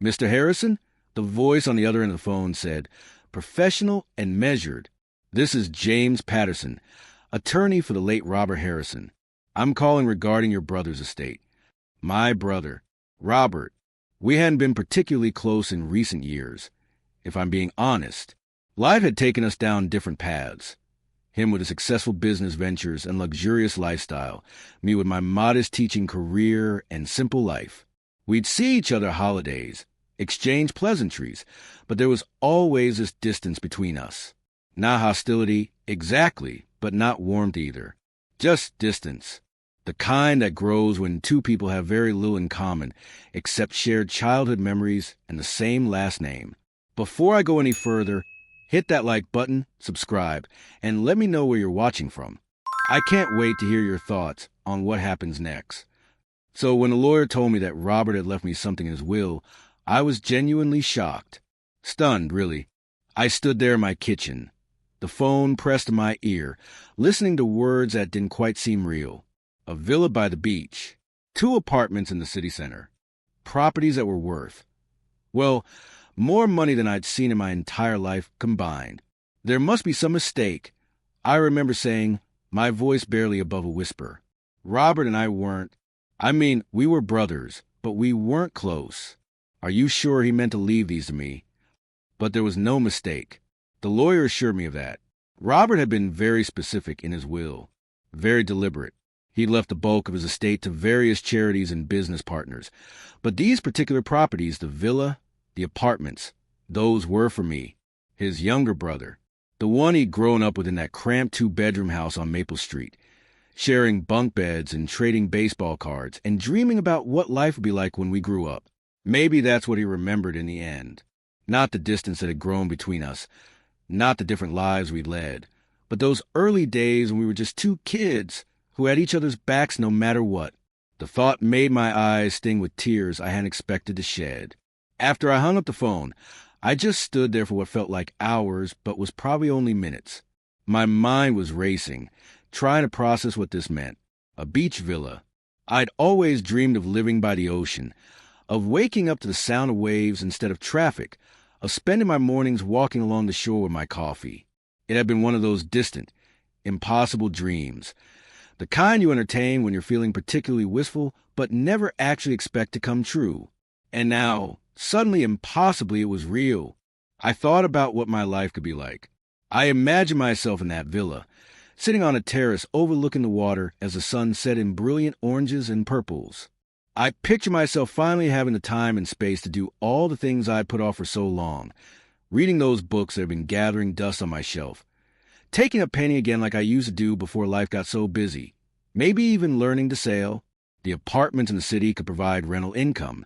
Mr. Harrison? The voice on the other end of the phone said, professional and measured. This is James Patterson, attorney for the late Robert Harrison. I'm calling regarding your brother's estate. My brother, Robert. We hadn't been particularly close in recent years. If I'm being honest, life had taken us down different paths. Him with his successful business ventures and luxurious lifestyle, me with my modest teaching career and simple life. We'd see each other holidays, exchange pleasantries, but there was always this distance between us. Not hostility, exactly, but not warmth either. Just distance. The kind that grows when two people have very little in common, except shared childhood memories and the same last name. Before I go any further, hit that like button, subscribe, and let me know where you're watching from. I can't wait to hear your thoughts on what happens next. So when the lawyer told me that Robert had left me something in his will, I was genuinely shocked. Stunned, really. I stood there in my kitchen, the phone pressed to my ear, listening to words that didn't quite seem real. A villa by the beach, 2 apartments in the city center, properties that were worth, well, more money than I'd seen in my entire life combined. There must be some mistake. I remember saying, my voice barely above a whisper. Robert and I we were brothers, but we weren't close. Are you sure he meant to leave these to me? But there was no mistake. The lawyer assured me of that. Robert had been very specific in his will, very deliberate. He left the bulk of his estate to various charities and business partners. But these particular properties, the villa, the apartments, those were for me, his younger brother, the one he'd grown up with in that cramped 2-bedroom house on Maple Street, sharing bunk beds and trading baseball cards and dreaming about what life would be like when we grew up. Maybe that's what he remembered in the end. Not the distance that had grown between us, not the different lives we'd led, but those early days when we were just 2 kids who had each other's backs no matter what. The thought made my eyes sting with tears I hadn't expected to shed. After I hung up the phone, I just stood there for what felt like hours, but was probably only minutes. My mind was racing, trying to process what this meant. A beach villa. I'd always dreamed of living by the ocean, of waking up to the sound of waves instead of traffic, of spending my mornings walking along the shore with my coffee. It had been one of those distant, impossible dreams. The kind you entertain when you're feeling particularly wistful, but never actually expect to come true. And now, suddenly, impossibly, it was real. I thought about what my life could be like. I imagined myself in that villa, sitting on a terrace overlooking the water as the sun set in brilliant oranges and purples. I pictured myself finally having the time and space to do all the things I'd put off for so long, reading those books that had been gathering dust on my shelf, taking up painting again like I used to do before life got so busy, maybe even learning to sail. The apartments in the city could provide rental income,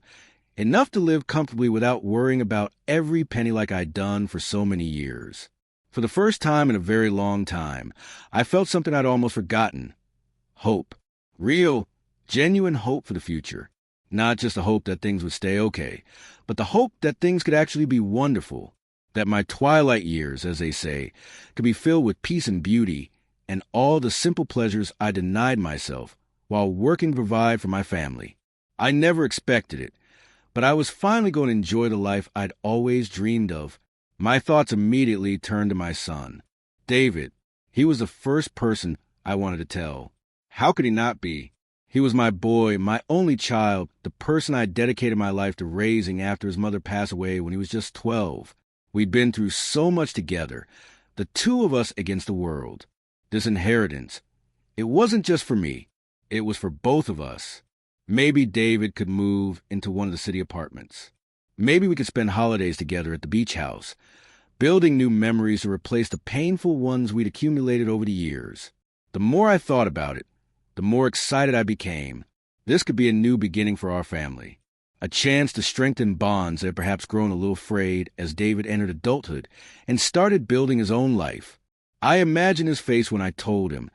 enough to live comfortably without worrying about every penny like I'd done for so many years. For the first time in a very long time, I felt something I'd almost forgotten. Hope. Real, genuine hope for the future. Not just the hope that things would stay okay, but the hope that things could actually be wonderful. That my twilight years, as they say, could be filled with peace and beauty, and all the simple pleasures I denied myself while working to provide for my family. I never expected it, but I was finally going to enjoy the life I'd always dreamed of. My thoughts immediately turned to my son, David. He was the first person I wanted to tell. How could he not be? He was my boy, my only child, the person I dedicated my life to raising after his mother passed away when he was just 12. We'd been through so much together, the 2 of us against the world. This inheritance, it wasn't just for me, it was for both of us. Maybe David could move into one of the city apartments. Maybe we could spend holidays together at the beach house, building new memories to replace the painful ones we'd accumulated over the years. The more I thought about it, the more excited I became. This could be a new beginning for our family. A chance to strengthen bonds that had perhaps grown a little frayed as David entered adulthood and started building his own life. I imagined his face when I told him,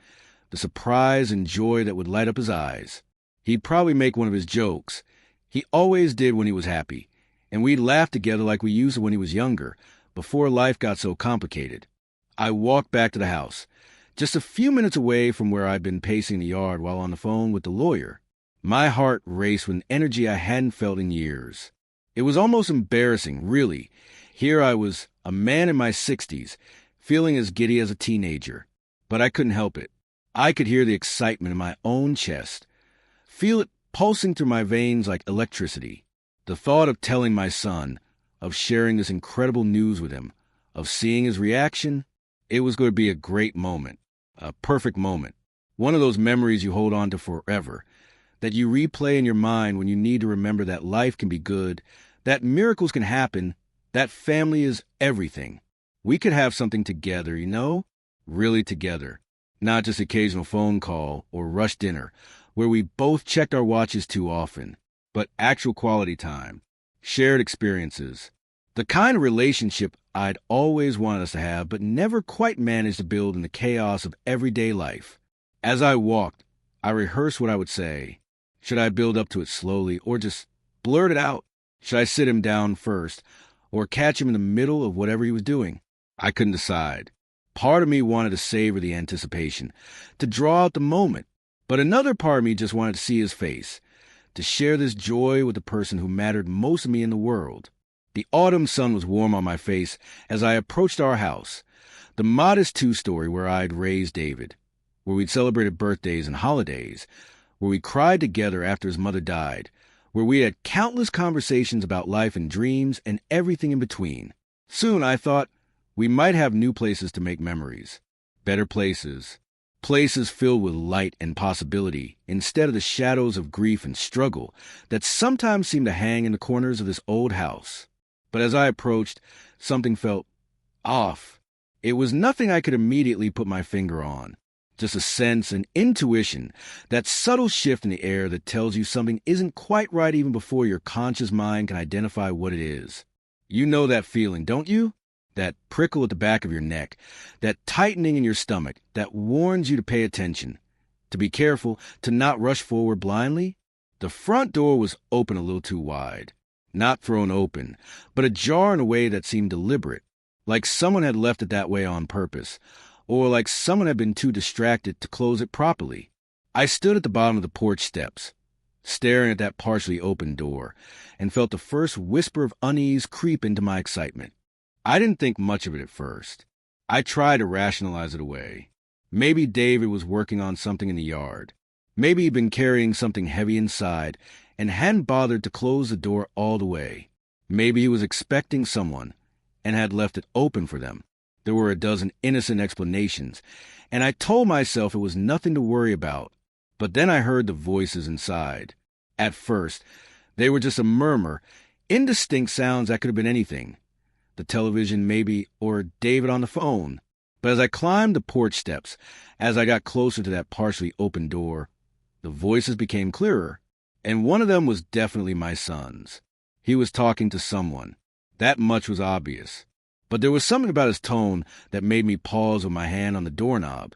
the surprise and joy that would light up his eyes. He'd probably make one of his jokes. He always did when he was happy, and we'd laugh together like we used to when he was younger, before life got so complicated. I walked back to the house, just a few minutes away from where I'd been pacing the yard while on the phone with the lawyer. My heart raced with an energy I hadn't felt in years. It was almost embarrassing, really. Here I was, a man in my 60s, feeling as giddy as a teenager. But I couldn't help it. I could hear the excitement in my own chest, feel it pulsing through my veins like electricity. The thought of telling my son, of sharing this incredible news with him, of seeing his reaction, it was going to be a great moment, a perfect moment. One of those memories you hold on to forever, that you replay in your mind when you need to remember that life can be good, that miracles can happen, that family is everything. We could have something together, really together. Not just occasional phone call or rush dinner, where we both checked our watches too often, but actual quality time, shared experiences, the kind of relationship I'd always wanted us to have but never quite managed to build in the chaos of everyday life. As I walked, I rehearsed what I would say. Should I build up to it slowly or just blurt it out? Should I sit him down first or catch him in the middle of whatever he was doing? I couldn't decide. Part of me wanted to savor the anticipation, to draw out the moment, but another part of me just wanted to see his face, to share this joy with the person who mattered most to me in the world. The autumn sun was warm on my face as I approached our house, the modest two-story where I'd raised David, where we'd celebrated birthdays and holidays, where we cried together after his mother died, where we had countless conversations about life and dreams and everything in between. Soon, I thought, we might have new places to make memories, better places, places filled with light and possibility instead of the shadows of grief and struggle that sometimes seem to hang in the corners of this old house. But as I approached, something felt off. It was nothing I could immediately put my finger on, just a sense, an intuition, that subtle shift in the air that tells you something isn't quite right even before your conscious mind can identify what it is. You know that feeling, don't you? That prickle at the back of your neck, that tightening in your stomach that warns you to pay attention, to be careful, to not rush forward blindly. The front door was open a little too wide, not thrown open, but ajar in a way that seemed deliberate, like someone had left it that way on purpose, or like someone had been too distracted to close it properly. I stood at the bottom of the porch steps, staring at that partially open door, and felt the first whisper of unease creep into my excitement. I didn't think much of it at first. I tried to rationalize it away. Maybe David was working on something in the yard. Maybe he'd been carrying something heavy inside and hadn't bothered to close the door all the way. Maybe he was expecting someone and had left it open for them. There were a dozen innocent explanations, and I told myself it was nothing to worry about. But then I heard the voices inside. At first, they were just a murmur, indistinct sounds that could have been anything. The television, maybe, or David on the phone. But as I climbed the porch steps, as I got closer to that partially open door, the voices became clearer, and one of them was definitely my son's. He was talking to someone. That much was obvious. But there was something about his tone that made me pause with my hand on the doorknob,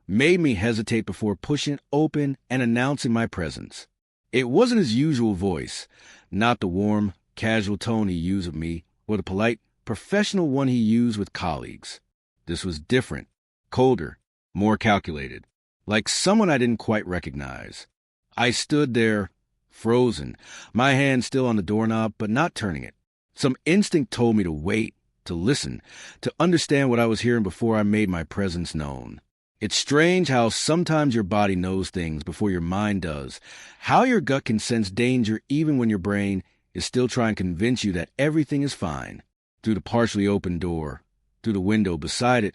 made me hesitate before pushing it open and announcing my presence. It wasn't his usual voice, not the warm, casual tone he used with me, or the polite, professional one he used with colleagues. This was different, colder, more calculated, like someone I didn't quite recognize. I stood there, frozen, my hand still on the doorknob, but not turning it. Some instinct told me to wait, to listen, to understand what I was hearing before I made my presence known. It's strange how sometimes your body knows things before your mind does, how your gut can sense danger even when your brain is still trying to convince you that everything is fine. Through the partially open door, through the window beside it,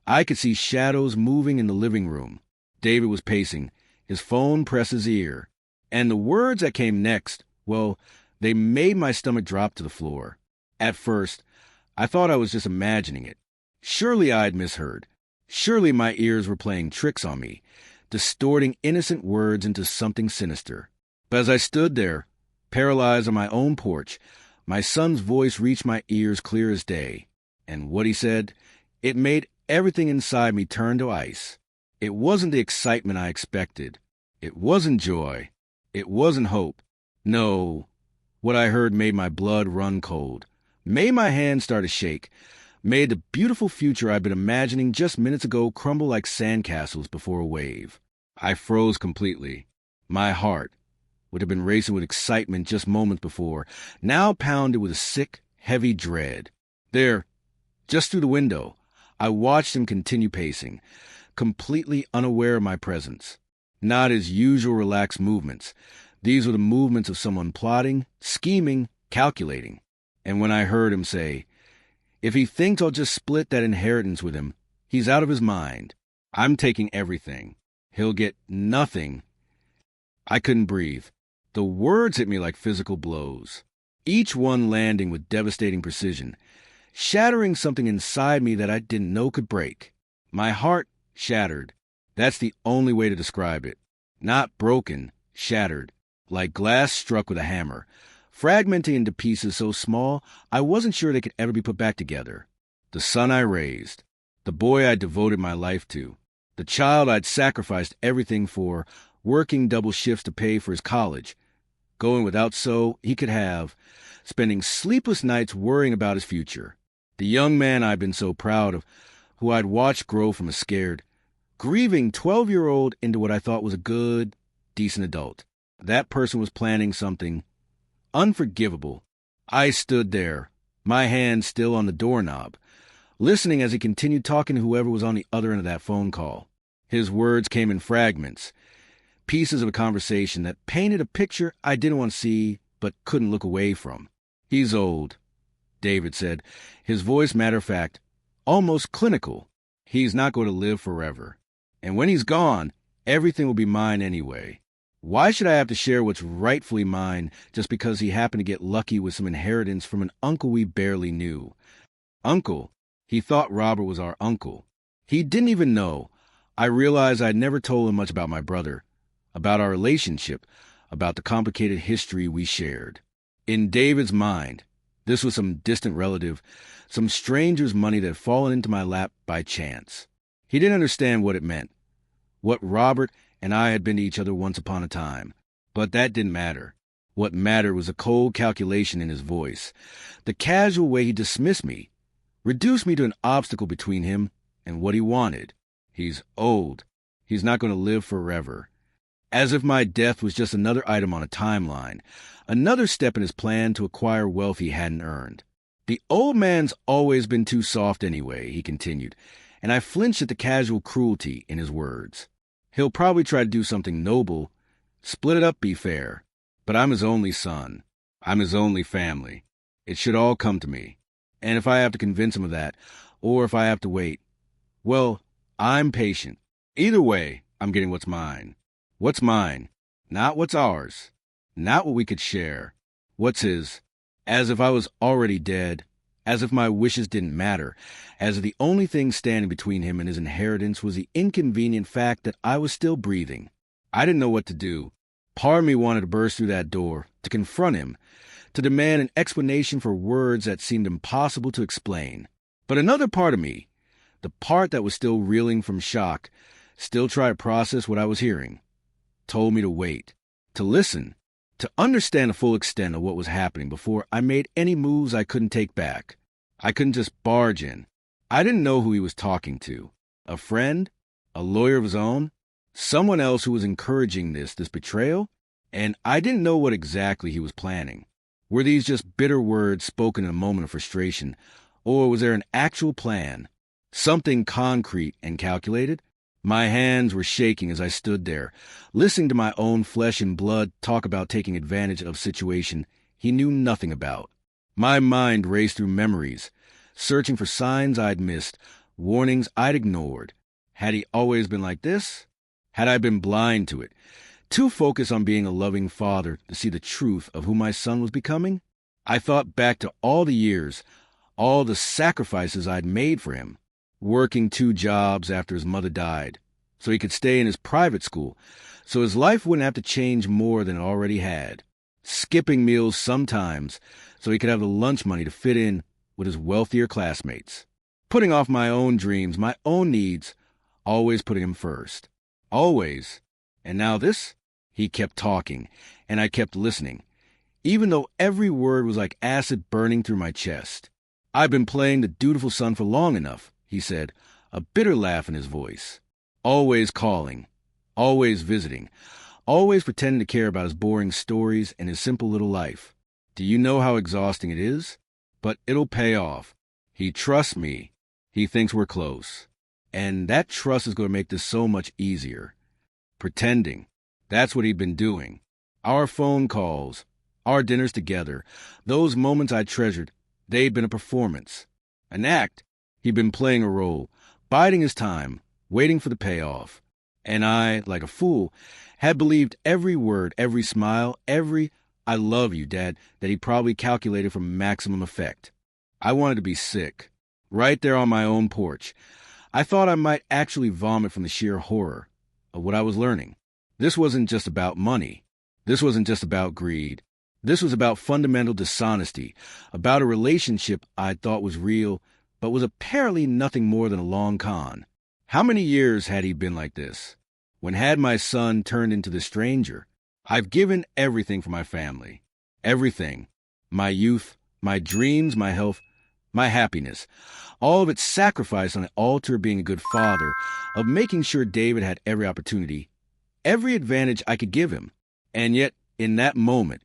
I could see shadows moving in the living room. David was pacing, his phone pressed his ear, and the words that came next, well, they made my stomach drop to the floor. At first, I thought I was just imagining it. Surely I'd misheard. Surely my ears were playing tricks on me, distorting innocent words into something sinister. But as I stood there, paralyzed on my own porch, my son's voice reached my ears clear as day. And what he said, it made everything inside me turn to ice. It wasn't the excitement I expected. It wasn't joy. It wasn't hope. No, what I heard made my blood run cold, made my hands start to shake, made the beautiful future I'd been imagining just minutes ago crumble like sandcastles before a wave. I froze completely. My heart, which had been racing with excitement just moments before, now pounded with a sick, heavy dread. There, just through the window, I watched him continue pacing, completely unaware of my presence. Not his usual relaxed movements. These were the movements of someone plotting, scheming, calculating. And when I heard him say, "If he thinks I'll just split that inheritance with him, he's out of his mind. I'm taking everything. He'll get nothing," I couldn't breathe. The words hit me like physical blows, each one landing with devastating precision, shattering something inside me that I didn't know could break. My heart shattered. That's the only way to describe it. Not broken, shattered, like glass struck with a hammer, fragmenting into pieces so small I wasn't sure they could ever be put back together. The son I raised, the boy I'd devoted my life to, the child I'd sacrificed everything for, working double shifts to pay for his college, going without so he could have, spending sleepless nights worrying about his future. The young man I'd been so proud of, who I'd watched grow from a scared, grieving 12-year-old into what I thought was a good, decent adult. That person was planning something unforgivable. I stood there, my hand still on the doorknob, listening as he continued talking to whoever was on the other end of that phone call. His words came in fragments, pieces of a conversation that painted a picture I didn't want to see but couldn't look away from. "He's old," David said, his voice matter-of-fact, almost clinical. "He's not going to live forever. And when he's gone, everything will be mine anyway. Why should I have to share what's rightfully mine just because he happened to get lucky with some inheritance from an uncle we barely knew? Uncle. He thought Robert was our uncle. He didn't even know. I realized I'd never told him much about my brother, about our relationship, about the complicated history we shared. In David's mind, this was some distant relative, some stranger's money that had fallen into my lap by chance. He didn't understand what it meant, what Robert and I had been to each other once upon a time. But that didn't matter. What mattered was the cold calculation in his voice, the casual way he dismissed me, reduced me to an obstacle between him and what he wanted. He's old. He's not going to live forever. As if my death was just another item on a timeline, another step in his plan to acquire wealth he hadn't earned. "The old man's always been too soft anyway," he continued, and I flinched at the casual cruelty in his words. "He'll probably try to do something noble, split it up, be fair. But I'm his only son. I'm his only family. It should all come to me. And if I have to convince him of that, or if I have to wait, well, I'm patient. Either way, I'm getting what's mine. What's mine, not what's ours, not what we could share. What's his, as if I was already dead, as if my wishes didn't matter, as if the only thing standing between him and his inheritance was the inconvenient fact that I was still breathing. I didn't know what to do. Part of me wanted to burst through that door, to confront him, to demand an explanation for words that seemed impossible to explain. But another part of me, the part that was still reeling from shock, still tried to process what I was hearing, told me to wait, to listen, to understand the full extent of what was happening before I made any moves I couldn't take back. I couldn't just barge in. I didn't know who he was talking to. A friend? A lawyer of his own? Someone else who was encouraging this betrayal? And I didn't know what exactly he was planning. Were these just bitter words spoken in a moment of frustration, or was there an actual plan? Something concrete and calculated? My hands were shaking as I stood there, listening to my own flesh and blood talk about taking advantage of a situation he knew nothing about. My mind raced through memories, searching for signs I'd missed, warnings I'd ignored. Had he always been like this? Had I been blind to it, too focused on being a loving father to see the truth of who my son was becoming? I thought back to all the years, all the sacrifices I'd made for him, working 2 jobs after his mother died, so he could stay in his private school, so his life wouldn't have to change more than it already had, skipping meals sometimes so he could have the lunch money to fit in with his wealthier classmates, putting off my own dreams, my own needs, always putting him first. Always. And now this? He kept talking, and I kept listening, even though every word was like acid burning through my chest. "I've been playing the dutiful son for long enough," he said, a bitter laugh in his voice. "Always calling, always visiting, always pretending to care about his boring stories and his simple little life. Do you know how exhausting it is? But it'll pay off. He trusts me. He thinks we're close. And that trust is going to make this so much easier. Pretending. That's what he'd been doing. Our phone calls, our dinners together, those moments I treasured, they'd been a performance. An act. He'd been playing a role, biding his time, waiting for the payoff. And I, like a fool, had believed every word, every smile, every "I love you, Dad," that he probably calculated for maximum effect. I wanted to be sick. Right there on my own porch. I thought I might actually vomit from the sheer horror of what I was learning. This wasn't just about money. This wasn't just about greed. This was about fundamental dishonesty, about a relationship I thought was real, but was apparently nothing more than a long con. How many years had he been like this? When had my son turned into this stranger? I've given everything for my family. Everything. My youth, my dreams, my health, my happiness. All of it sacrificed on the altar of being a good father, of making sure David had every opportunity, every advantage I could give him. And yet, in that moment,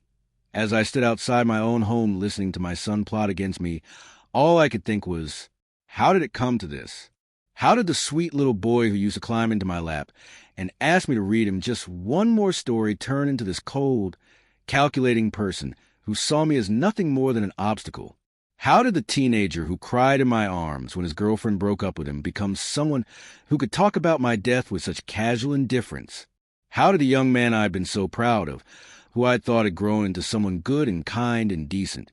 as I stood outside my own home listening to my son plot against me, all I could think was, how did it come to this? How did the sweet little boy who used to climb into my lap and ask me to read him just one more story turn into this cold, calculating person who saw me as nothing more than an obstacle? How did the teenager who cried in my arms when his girlfriend broke up with him become someone who could talk about my death with such casual indifference? How did the young man I'd been so proud of, who I thought had grown into someone good and kind and decent,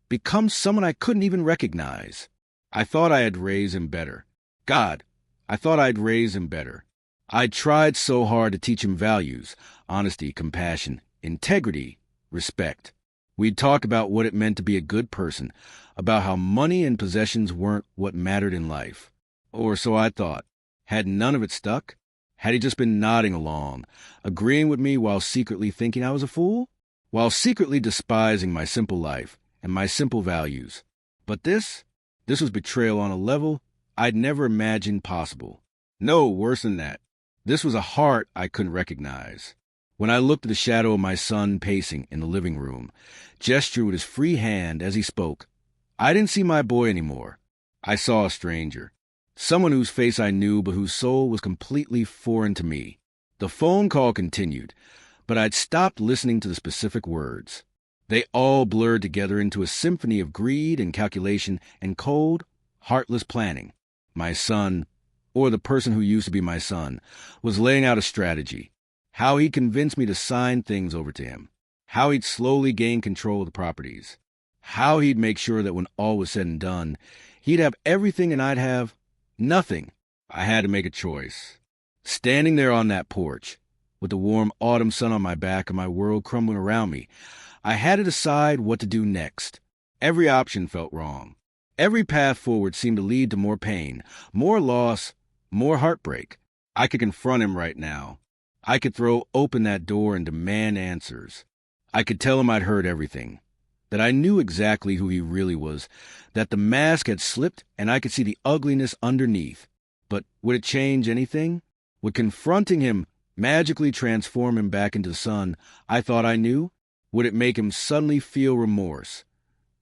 become someone I couldn't even recognize? I thought I had raised him better. God, I thought I'd raised him better. I'd tried so hard to teach him values, honesty, compassion, integrity, respect. We'd talk about what it meant to be a good person, about how money and possessions weren't what mattered in life. Or so I thought. Had none of it stuck? Had he just been nodding along, agreeing with me while secretly thinking I was a fool? While secretly despising my simple life and my simple values. But this was betrayal on a level I'd never imagined possible. No, worse than that. This was a heart I couldn't recognize. When I looked at the shadow of my son pacing in the living room, gesturing with his free hand as he spoke, I didn't see my boy anymore. I saw a stranger. Someone whose face I knew but whose soul was completely foreign to me. The phone call continued, but I'd stopped listening to the specific words. They all blurred together into a symphony of greed and calculation and cold, heartless planning. My son, or the person who used to be my son, was laying out a strategy. How he'd convince me to sign things over to him. How he'd slowly gain control of the properties. How he'd make sure that when all was said and done, he'd have everything and I'd have nothing. I had to make a choice. Standing there on that porch, with the warm autumn sun on my back and my world crumbling around me, I had to decide what to do next. Every option felt wrong. Every path forward seemed to lead to more pain, more loss, more heartbreak. I could confront him right now. I could throw open that door and demand answers. I could tell him I'd heard everything, that I knew exactly who he really was, that the mask had slipped and I could see the ugliness underneath. But would it change anything? Would confronting him magically transform him back into the son I thought I knew? Would it make him suddenly feel remorse?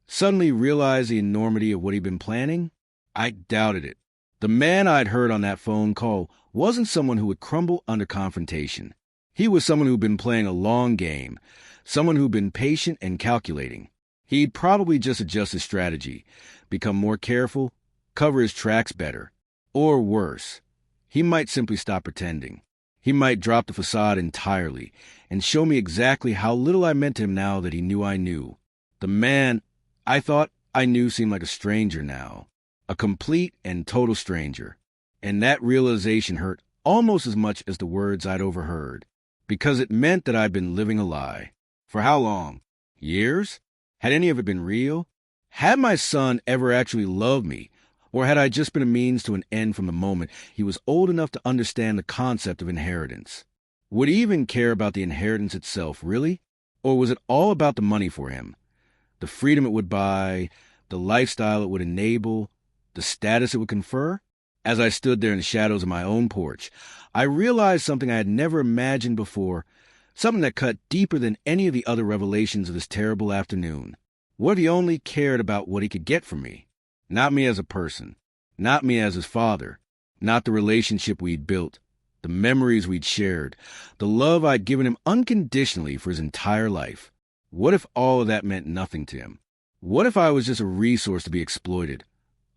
Suddenly realize the enormity of what he'd been planning? I doubted it. The man I'd heard on that phone call wasn't someone who would crumble under confrontation. He was someone who'd been playing a long game, someone who'd been patient and calculating. He'd probably just adjust his strategy, become more careful, cover his tracks better. Or worse, he might simply stop pretending. He might drop the facade entirely and show me exactly how little I meant to him now that he knew I knew. The man I thought I knew seemed like a stranger now. A complete and total stranger. And that realization hurt almost as much as the words I'd overheard, because it meant that I'd been living a lie. For how long? Years? Had any of it been real? Had my son ever actually loved me, or had I just been a means to an end from the moment he was old enough to understand the concept of inheritance? Would he even care about the inheritance itself, really? Or was it all about the money for him? The freedom it would buy, the lifestyle it would enable, the status it would confer? As I stood there in the shadows of my own porch, I realized something I had never imagined before, something that cut deeper than any of the other revelations of this terrible afternoon. What if he only cared about what he could get from me? Not me as a person, not me as his father, not the relationship we'd built, the memories we'd shared, the love I'd given him unconditionally for his entire life. What if all of that meant nothing to him? What if I was just a resource to be exploited,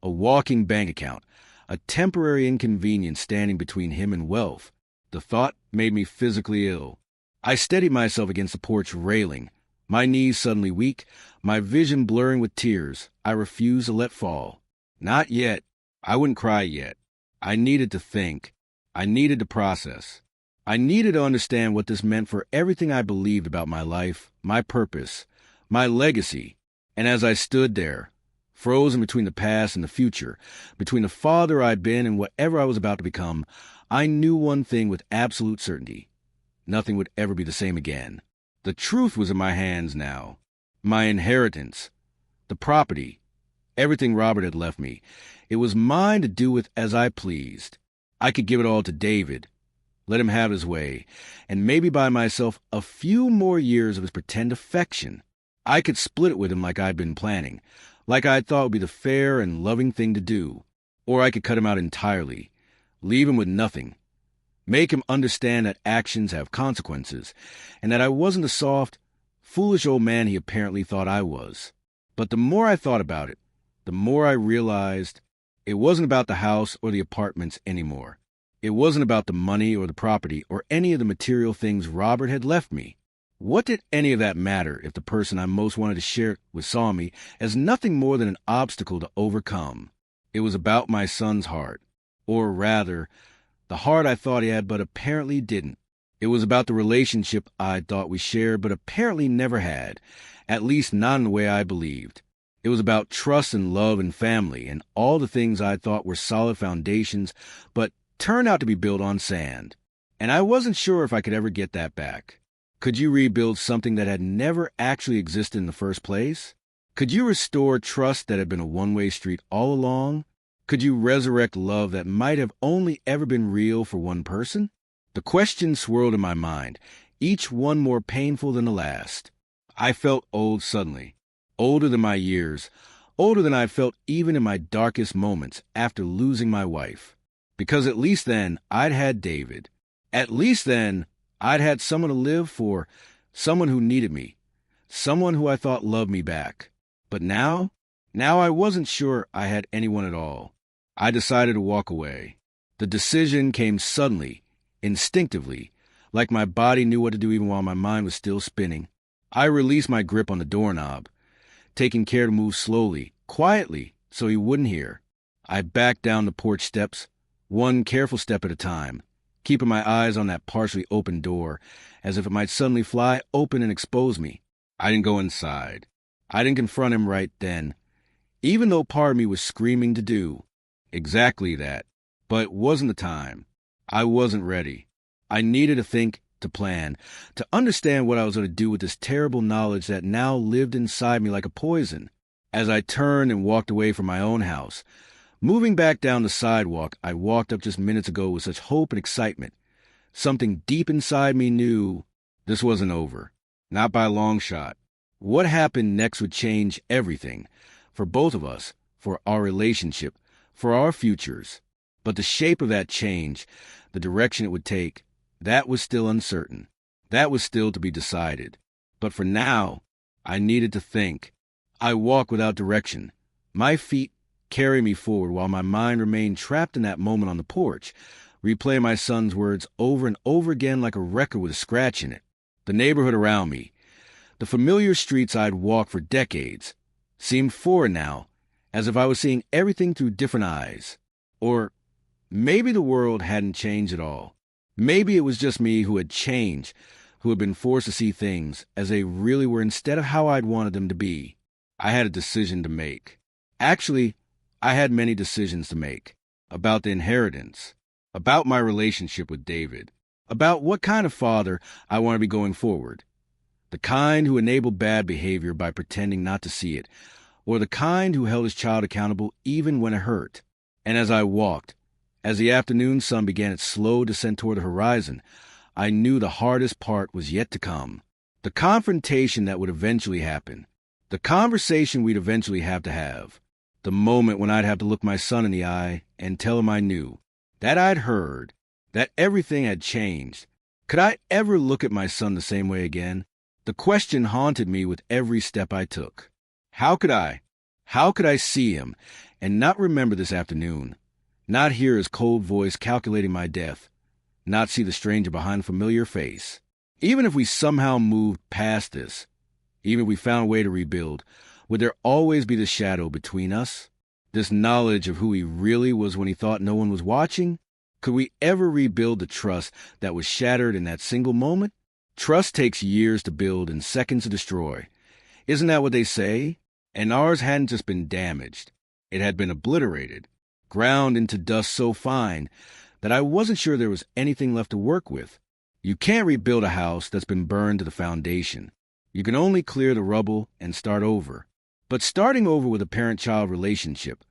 a walking bank account, a temporary inconvenience standing between him and wealth? The thought made me physically ill. I steadied myself against the porch railing, my knees suddenly weak, my vision blurring with tears I refused to let fall. Not yet. I wouldn't cry yet. I needed to think. I needed to process. I needed to understand what this meant for everything I believed about my life, my purpose, my legacy. And as I stood there, frozen between the past and the future, between the father I'd been and whatever I was about to become, I knew one thing with absolute certainty. Nothing would ever be the same again. The truth was in my hands now. My inheritance, the property, everything Robert had left me. It was mine to do with as I pleased. I could give it all to David, let him have his way, and maybe buy myself a few more years of his pretend affection. I could split it with him like I'd been planning, like I thought would be the fair and loving thing to do. Or I could cut him out entirely, leave him with nothing. Make him understand that actions have consequences, and that I wasn't the soft, foolish old man he apparently thought I was. But the more I thought about it, the more I realized it wasn't about the house or the apartments anymore. It wasn't about the money or the property or any of the material things Robert had left me. What did any of that matter if the person I most wanted to share it with saw me as nothing more than an obstacle to overcome? It was about my son's heart, or rather, the heart I thought he had but apparently didn't. It was about the relationship I thought we shared but apparently never had, at least not in the way I believed. It was about trust and love and family and all the things I thought were solid foundations but turned out to be built on sand. And I wasn't sure if I could ever get that back. Could you rebuild something that had never actually existed in the first place? Could you restore trust that had been a one-way street all along? Could you resurrect love that might have only ever been real for one person? The questions swirled in my mind, each one more painful than the last. I felt old suddenly, older than my years, older than I felt even in my darkest moments after losing my wife. Because at least then I'd had David. At least then I'd had someone to live for, someone who needed me, someone who I thought loved me back. But now I wasn't sure I had anyone at all. I decided to walk away. The decision came suddenly, instinctively, like my body knew what to do even while my mind was still spinning. I released my grip on the doorknob, taking care to move slowly, quietly, so he wouldn't hear. I backed down the porch steps, one careful step at a time, keeping my eyes on that partially open door, as if it might suddenly fly open and expose me. I didn't go inside. I didn't confront him right then, even though part of me was screaming to do exactly that. But it wasn't the time. I wasn't ready. I needed to think, to plan, to understand what I was going to do with this terrible knowledge that now lived inside me like a poison. As I turned and walked away from my own house, moving back down the sidewalk I walked up just minutes ago with such hope and excitement, something deep inside me knew this wasn't over. Not by a long shot. What happened next would change everything, for both of us, for our relationship, for our futures. But the shape of that change, the direction it would take, that was still uncertain. That was still to be decided. But for now, I needed to think. I walked without direction. My feet carry me forward while my mind remained trapped in that moment on the porch, replaying my son's words over and over again like a record with a scratch in it. The neighborhood around me, the familiar streets I'd walked for decades, seemed foreign now, as if I was seeing everything through different eyes. Or maybe the world hadn't changed at all. Maybe it was just me who had changed, who had been forced to see things as they really were instead of how I'd wanted them to be. I had a decision to make. Actually, I had many decisions to make. About the inheritance, about my relationship with David, about what kind of father I want to be going forward. The kind who enabled bad behavior by pretending not to see it, or the kind who held his child accountable even when it hurt. And as I walked, as the afternoon sun began its slow descent toward the horizon, I knew the hardest part was yet to come. The confrontation that would eventually happen. The conversation we'd eventually have to have. The moment when I'd have to look my son in the eye and tell him I knew, that I'd heard, that everything had changed. Could I ever look at my son the same way again? The question haunted me with every step I took. How could I? How could I see him and not remember this afternoon? Not hear his cold voice calculating my death? Not see the stranger behind a familiar face? Even if we somehow moved past this, even if we found a way to rebuild, would there always be the shadow between us? This knowledge of who he really was when he thought no one was watching? Could we ever rebuild the trust that was shattered in that single moment? Trust takes years to build and seconds to destroy. Isn't that what they say? And ours hadn't just been damaged. It had been obliterated, ground into dust so fine that I wasn't sure there was anything left to work with. You can't rebuild a house that's been burned to the foundation. You can only clear the rubble and start over. But starting over with a parent-child relationship,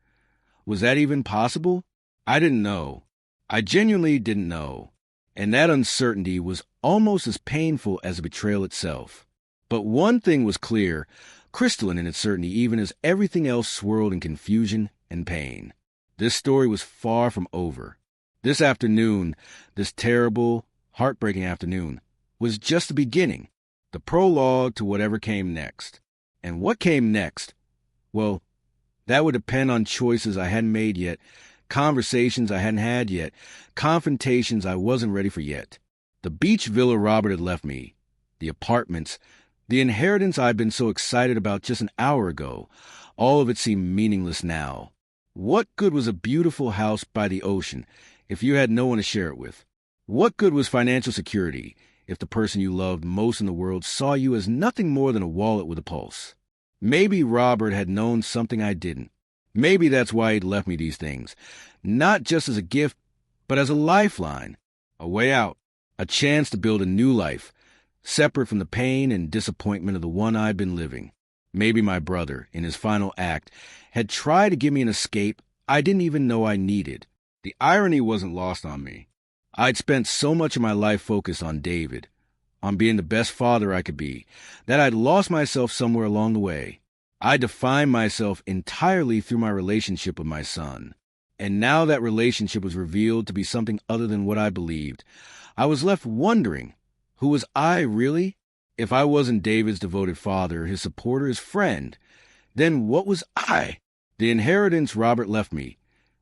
was that even possible? I didn't know. I genuinely didn't know. And that uncertainty was almost as painful as the betrayal itself. But one thing was clear, crystalline in its certainty, even as everything else swirled in confusion and pain. This story was far from over. This afternoon, this terrible, heartbreaking afternoon, was just the beginning, the prologue to whatever came next. And what came next? Well, that would depend on choices I hadn't made yet, conversations I hadn't had yet, confrontations I wasn't ready for yet. The beach villa Robert had left me, the apartments, the inheritance I'd been so excited about just an hour ago, all of it seemed meaningless now. What good was a beautiful house by the ocean if you had no one to share it with? What good was financial security if the person you loved most in the world saw you as nothing more than a wallet with a pulse? Maybe Robert had known something I didn't. Maybe that's why he'd left me these things, not just as a gift, but as a lifeline, a way out, a chance to build a new life, separate from the pain and disappointment of the one I'd been living. Maybe my brother, in his final act, had tried to give me an escape I didn't even know I needed. The irony wasn't lost on me. I'd spent so much of my life focused on David, on being the best father I could be, that I'd lost myself somewhere along the way. I defined myself entirely through my relationship with my son. And now that relationship was revealed to be something other than what I believed. I was left wondering, who was I really? If I wasn't David's devoted father, his supporter, his friend, then what was I? The inheritance Robert left me.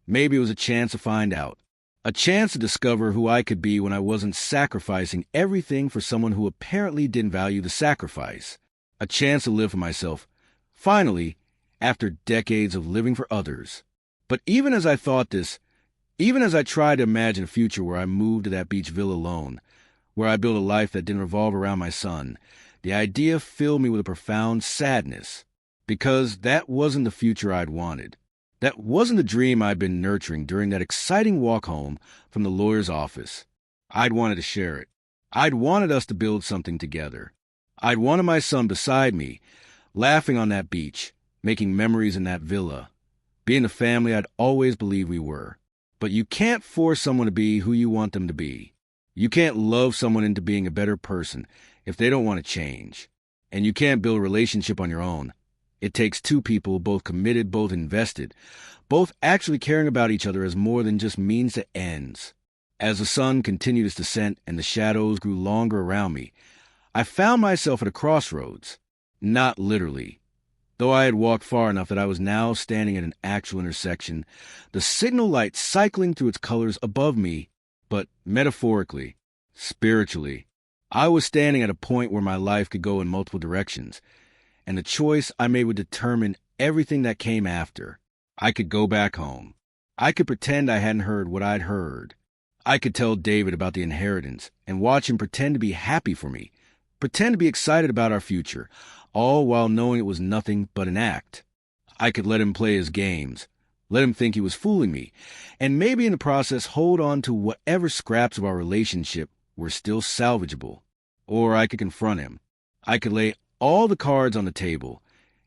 Maybe it was a chance to find out. A chance to discover who I could be when I wasn't sacrificing everything for someone who apparently didn't value the sacrifice. A chance to live for myself. Finally, after decades of living for others. But even as I thought this, even as I tried to imagine a future where I moved to that beach villa alone, where I built a life that didn't revolve around my son, the idea filled me with a profound sadness. Because that wasn't the future I'd wanted. That wasn't the dream I'd been nurturing during that exciting walk home from the lawyer's office. I'd wanted to share it. I'd wanted us to build something together. I'd wanted my son beside me, laughing on that beach, making memories in that villa, being the family I'd always believed we were. But you can't force someone to be who you want them to be. You can't love someone into being a better person if they don't want to change. And you can't build a relationship on your own. It takes two people, both committed, both invested, both actually caring about each other as more than just means to ends. As the sun continued its descent and the shadows grew longer around me, I found myself at a crossroads. Not literally. Though I had walked far enough that I was now standing at an actual intersection, the signal light cycling through its colors above me, but metaphorically, spiritually. I was standing at a point where my life could go in multiple directions, and the choice I made would determine everything that came after. I could go back home. I could pretend I hadn't heard what I'd heard. I could tell David about the inheritance and watch him pretend to be happy for me, pretend to be excited about our future, all while knowing it was nothing but an act. I could let him play his games, let him think he was fooling me, and maybe in the process hold on to whatever scraps of our relationship were still salvageable. Or I could confront him. I could lay all the cards on the table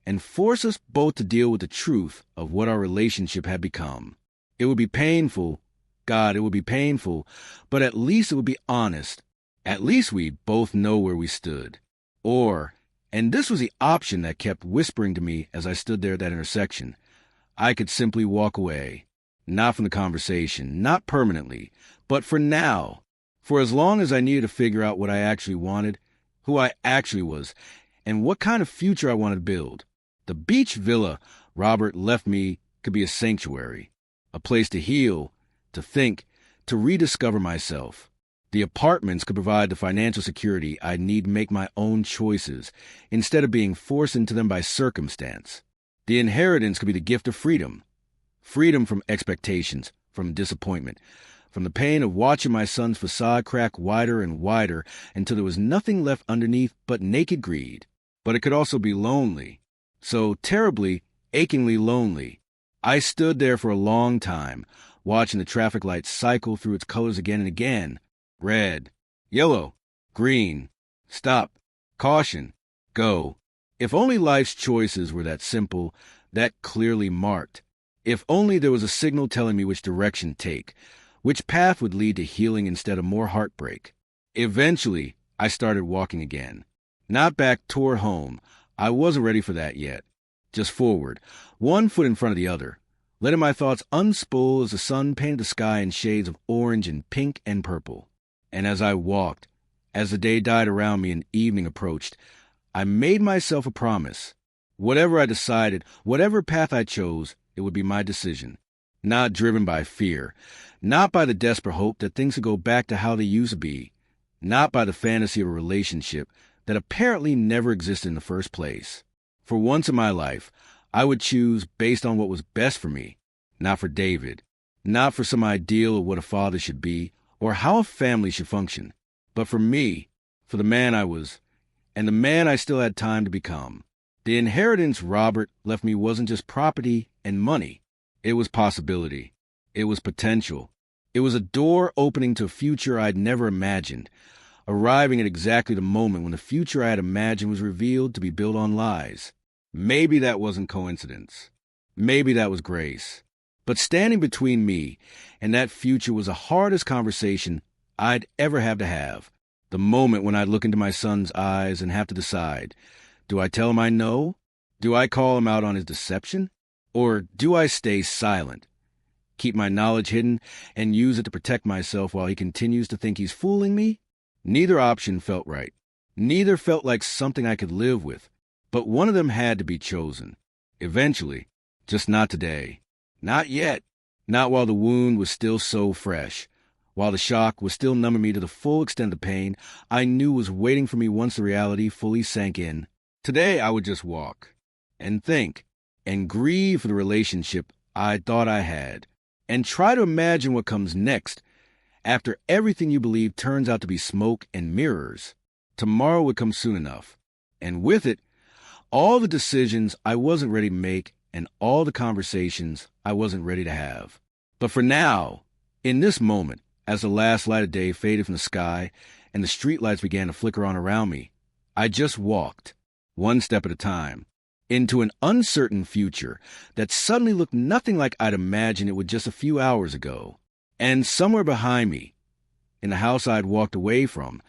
and force us both to deal with the truth of what our relationship had become. It would be painful. God, it would be painful, but at least it would be honest. At least we both know where we stood. Or, and this was the option that kept whispering to me as I stood there at that intersection, I could simply walk away. Not from the conversation, not permanently, but for now. For as long as I needed to figure out what I actually wanted, who I actually was, and what kind of future I wanted to build. The beach villa Robert left me could be a sanctuary, a place to heal, to think, to rediscover myself. The apartments could provide the financial security I'd need to make my own choices, instead of being forced into them by circumstance. The inheritance could be the gift of freedom. Freedom from expectations, from disappointment, from the pain of watching my son's facade crack wider and wider until there was nothing left underneath but naked greed. But it could also be lonely. So terribly, achingly lonely. I stood there for a long time, watching the traffic lights cycle through its colors again and again. Red, yellow, green, stop, caution, go. If only life's choices were that simple, that clearly marked. If only there was a signal telling me which direction to take, which path would lead to healing instead of more heartbreak. Eventually, I started walking again. Not back toward home. I wasn't ready for that yet. Just forward, one foot in front of the other, letting my thoughts unspool as the sun painted the sky in shades of orange and pink and purple. And as I walked, as the day died around me and evening approached, I made myself a promise. Whatever I decided, whatever path I chose, it would be my decision. Not driven by fear, not by the desperate hope that things would go back to how they used to be, not by the fantasy of a relationship that apparently never existed in the first place. For once in my life, I would choose based on what was best for me, not for David, not for some ideal of what a father should be or how a family should function, but for me, for the man I was, and the man I still had time to become. The inheritance Robert left me wasn't just property and money. It was possibility. It was potential. It was a door opening to a future I'd never imagined, arriving at exactly the moment when the future I had imagined was revealed to be built on lies. Maybe that wasn't coincidence. Maybe that was grace. But standing between me and that future was the hardest conversation I'd ever have to have. The moment when I'd look into my son's eyes and have to decide, do I tell him I know? Do I call him out on his deception? Or do I stay silent, keep my knowledge hidden, and use it to protect myself while he continues to think he's fooling me? Neither option felt right. Neither felt like something I could live with. But one of them had to be chosen. Eventually. Just not today. Not yet. Not while the wound was still so fresh. While the shock was still numbing me to the full extent of the pain I knew was waiting for me once the reality fully sank in. Today I would just walk. And think. And grieve for the relationship I thought I had. And try to imagine what comes next after everything you believe turns out to be smoke and mirrors. Tomorrow would come soon enough. And with it, all the decisions I wasn't ready to make and all the conversations I wasn't ready to have. But for now, in this moment, as the last light of day faded from the sky and the streetlights began to flicker on around me, I just walked, one step at a time, into an uncertain future that suddenly looked nothing like I'd imagined it would just a few hours ago. And somewhere behind me, in the house I'd walked away from,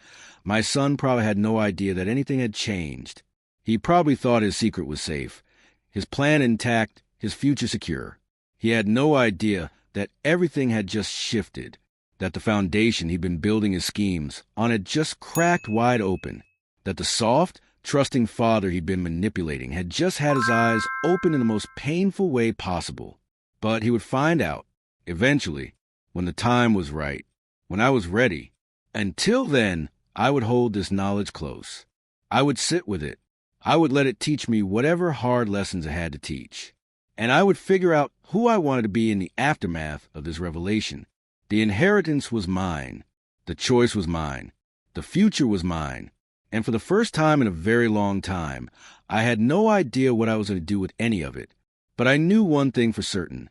my son probably had no idea that anything had changed. He probably thought his secret was safe, his plan intact, his future secure. He had no idea that everything had just shifted, that the foundation he'd been building his schemes on had just cracked wide open, that the soft, trusting father he'd been manipulating had just had his eyes open in the most painful way possible. But he would find out, eventually, when the time was right, when I was ready. Until then, I would hold this knowledge close. I would sit with it. I would let it teach me whatever hard lessons it had to teach. And I would figure out who I wanted to be in the aftermath of this revelation. The inheritance was mine. The choice was mine. The future was mine. And for the first time in a very long time, I had no idea what I was going to do with any of it. But I knew one thing for certain.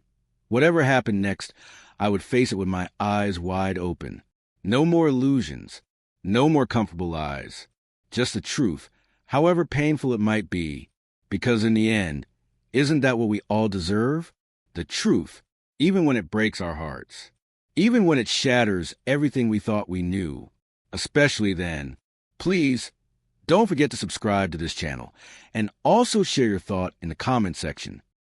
Whatever happened next, I would face it with my eyes wide open. No more illusions. No more comfortable lies. Just the truth, however painful it might be. Because in the end, isn't that what we all deserve? The truth, even when it breaks our hearts. Even when it shatters everything we thought we knew. especially then. Please don't forget to subscribe to this channel and also share your thought in the comment section.